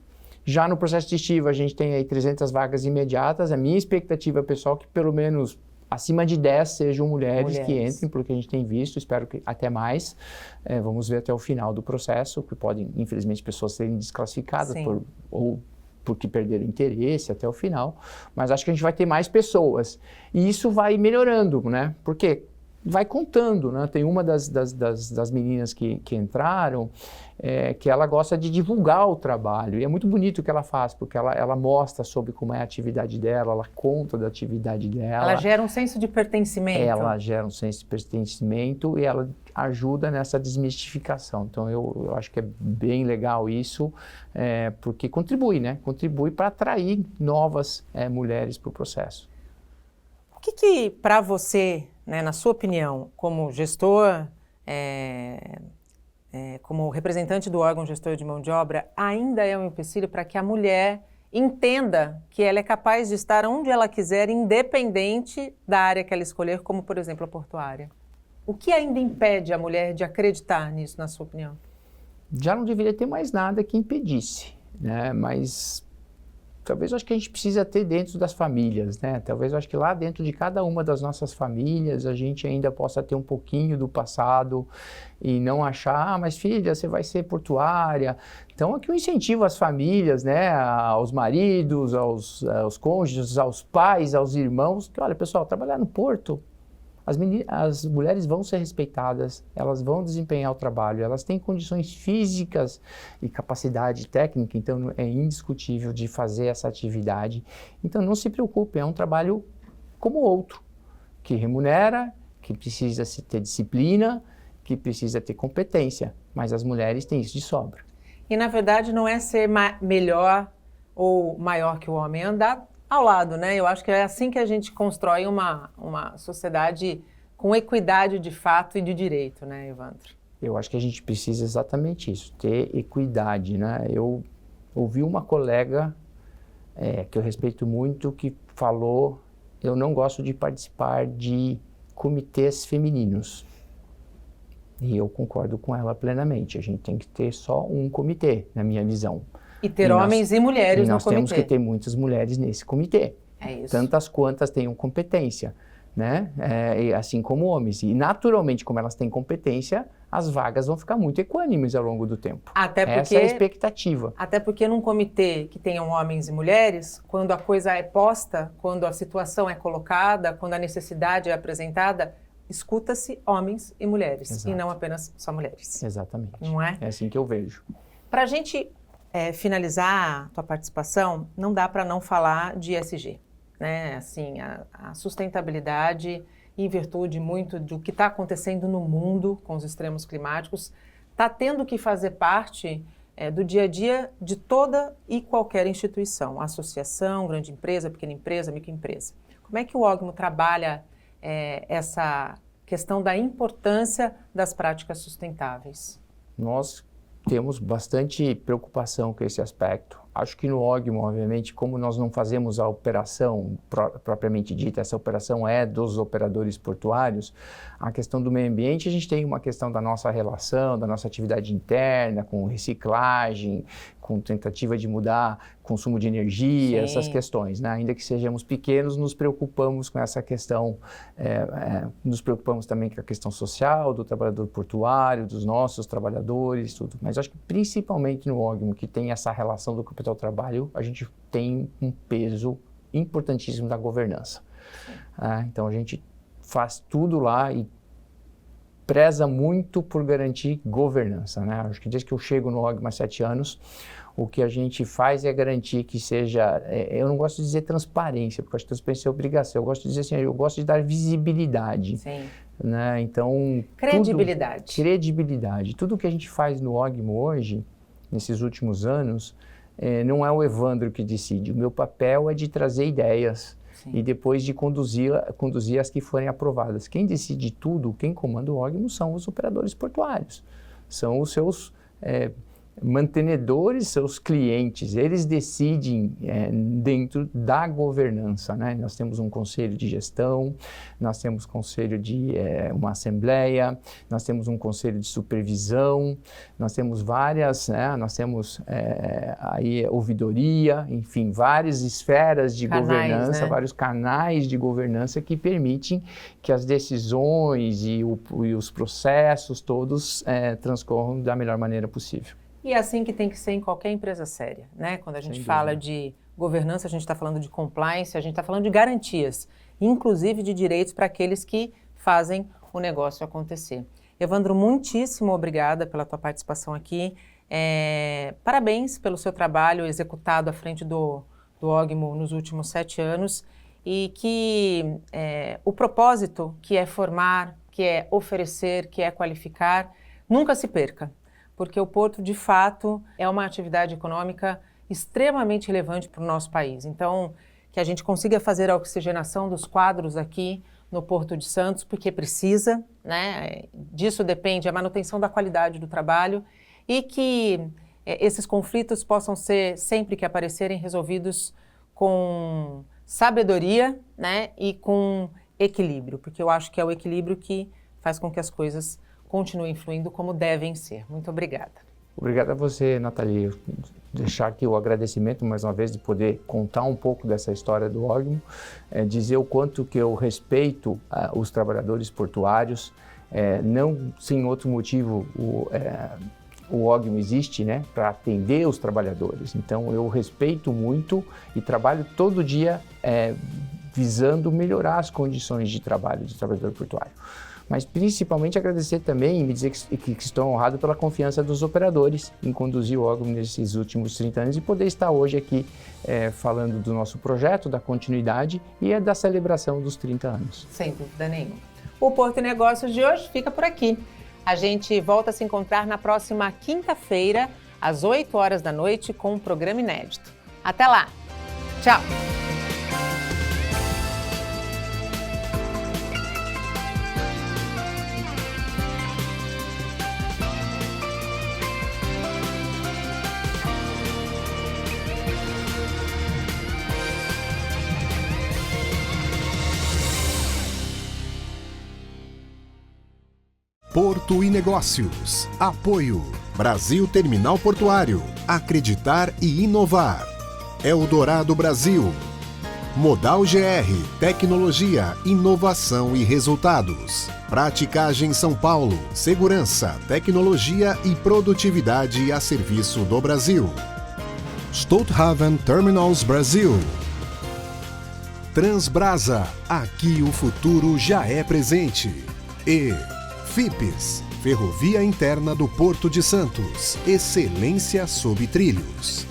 Já no processo seletivo, a gente tem aí 300 vagas imediatas. A minha expectativa, pessoal, que pelo menos acima de 10 sejam mulheres que entrem, pelo que a gente tem visto, espero que até mais. Vamos ver até o final do processo, que podem, infelizmente, pessoas serem desclassificadas ou porque perderam interesse até o final. Mas acho que a gente vai ter mais pessoas. E isso vai melhorando, né? Porque vai contando, né? Tem uma das meninas que entraram, que ela gosta de divulgar o trabalho, e é muito bonito o que ela faz, porque ela mostra sobre como é a atividade dela, ela conta da atividade dela. Ela gera um senso de pertencimento. Ela gera um senso de pertencimento e ela ajuda nessa desmistificação. Então, eu acho que é bem legal isso, porque contribui, né? Contribui para atrair novas mulheres para o processo. O que para você, né, na sua opinião, como gestor, como representante do órgão gestor de mão de obra, ainda é um empecilho para que a mulher entenda que ela é capaz de estar onde ela quiser, independente da área que ela escolher, como, por exemplo, a portuária. O que ainda impede a mulher de acreditar nisso, na sua opinião? Já não deveria ter mais nada que impedisse, né? Mas talvez eu acho que a gente precisa ter dentro das famílias, né? Talvez eu acho que lá dentro de cada uma das nossas famílias a gente ainda possa ter um pouquinho do passado e não achar, mas filha, você vai ser portuária. Então aqui eu incentivo as famílias, né? Aos maridos, aos cônjuges, aos pais, aos irmãos, que olha, pessoal, trabalhar no porto, as mulheres vão ser respeitadas, elas vão desempenhar o trabalho, elas têm condições físicas e capacidade técnica, então é indiscutível de fazer essa atividade. Então não se preocupe, é um trabalho como outro, que remunera, que precisa ter disciplina, que precisa ter competência, mas as mulheres têm isso de sobra. E na verdade não é ser melhor ou maior que o homem, é andar ao lado, né? Eu acho que é assim que a gente constrói uma sociedade com equidade de fato e de direito, né, Evandro? Eu acho que a gente precisa exatamente isso, ter equidade, né? Eu ouvi uma colega que eu respeito muito que falou, eu não gosto de participar de comitês femininos. E eu concordo com ela plenamente, a gente tem que ter só um comitê, na minha visão. E ter homens e mulheres no comitê. Nós temos que ter muitas mulheres nesse comitê. É isso. Tantas quantas tenham competência, né? Assim como homens. E naturalmente, como elas têm competência, as vagas vão ficar muito equânimes ao longo do tempo. Até porque, essa é a expectativa. Até porque num comitê que tenham homens e mulheres, quando a coisa é posta, quando a situação é colocada, quando a necessidade é apresentada, escuta-se homens e mulheres. Exato. E não apenas só mulheres. Exatamente. Não é? É assim que eu vejo. Para a gente finalizar a tua participação, não dá para não falar de ESG, né? Assim, a sustentabilidade, em virtude muito do que está acontecendo no mundo com os extremos climáticos, está tendo que fazer parte do dia a dia de toda e qualquer instituição, associação, grande empresa, pequena empresa, microempresa. Como é que o OGMO trabalha essa questão da importância das práticas sustentáveis? Nós temos bastante preocupação com esse aspecto. Acho que no OGMO, obviamente, como nós não fazemos a operação propriamente dita, essa operação é dos operadores portuários, a questão do meio ambiente, a gente tem uma questão da nossa relação, da nossa atividade interna, com reciclagem, com tentativa de mudar consumo de energia, Sim. essas questões, né? Ainda que sejamos pequenos, nos preocupamos com essa questão, nos preocupamos também com a questão social do trabalhador portuário, dos nossos trabalhadores, tudo. Mas acho que principalmente no OGMO, que tem essa relação do capital-trabalho, a gente tem um peso importantíssimo da governança. Então a gente faz tudo lá e preza muito por garantir governança, né? Acho que desde que eu chego no OGMO há 7 anos, o que a gente faz é garantir que seja, eu não gosto de dizer transparência, porque eu acho que transparência é obrigação, eu gosto de dizer assim, eu gosto de dar visibilidade. Sim. Né? Então, credibilidade. Credibilidade. Tudo que a gente faz no OGMO hoje, nesses últimos anos, não é o Evandro que decide. O meu papel é de trazer ideias. Sim. E depois de conduzir as que forem aprovadas. Quem decide tudo, quem comanda o OGMO são os operadores portuários. São os seus mantenedores, seus clientes. Eles decidem dentro da governança, né? Nós temos um conselho de gestão, nós temos conselho de uma assembleia, nós temos um conselho de supervisão, nós temos várias, né? Nós temos aí ouvidoria, enfim, várias esferas de governança, né? Vários canais de governança que permitem que as decisões e os processos todos transcorram da melhor maneira possível. E é assim que tem que ser em qualquer empresa séria, né? Quando a gente fala de governança, a gente está falando de compliance, a gente está falando de garantias, inclusive de direitos para aqueles que fazem o negócio acontecer. Evandro, muitíssimo obrigada pela tua participação aqui. Parabéns pelo seu trabalho executado à frente do OGMO nos últimos 7 anos e que o propósito, que é formar, que é oferecer, que é qualificar, nunca se perca. Porque o porto, de fato, é uma atividade econômica extremamente relevante para o nosso país. Então, que a gente consiga fazer a oxigenação dos quadros aqui no Porto de Santos, porque precisa, né? Disso depende a manutenção da qualidade do trabalho e que esses conflitos possam ser, sempre que aparecerem, resolvidos com sabedoria, né, e com equilíbrio, porque eu acho que é o equilíbrio que faz com que as coisas continuem fluindo como devem ser. Muito obrigada. Obrigado a você, Nathalie. Deixar aqui o agradecimento, mais uma vez, de poder contar um pouco dessa história do Ogmo, dizer o quanto que eu respeito os trabalhadores portuários, não sem outro motivo o Ogmo existe, né, para atender os trabalhadores. Então eu respeito muito e trabalho todo dia visando melhorar as condições de trabalho do trabalhador portuário. Mas principalmente agradecer também e me dizer que estou honrado pela confiança dos operadores em conduzir o Ogmo nesses últimos 30 anos e poder estar hoje aqui falando do nosso projeto, da continuidade e da celebração dos 30 anos. Sem dúvida nenhuma. O Porto e Negócios de hoje fica por aqui. A gente volta a se encontrar na próxima quinta-feira, às 8 horas da noite, com um programa inédito. Até lá! Tchau! Porto e Negócios. Apoio. Brasil Terminal Portuário. Acreditar e inovar. Eldorado Brasil. Modal GR. Tecnologia, inovação e resultados. Praticagem São Paulo. Segurança, tecnologia e produtividade a serviço do Brasil. Stolthaven Terminals Brasil. Transbrasa. Aqui o futuro já é presente. E FIPS, Ferrovia Interna do Porto de Santos. Excelência sob trilhos.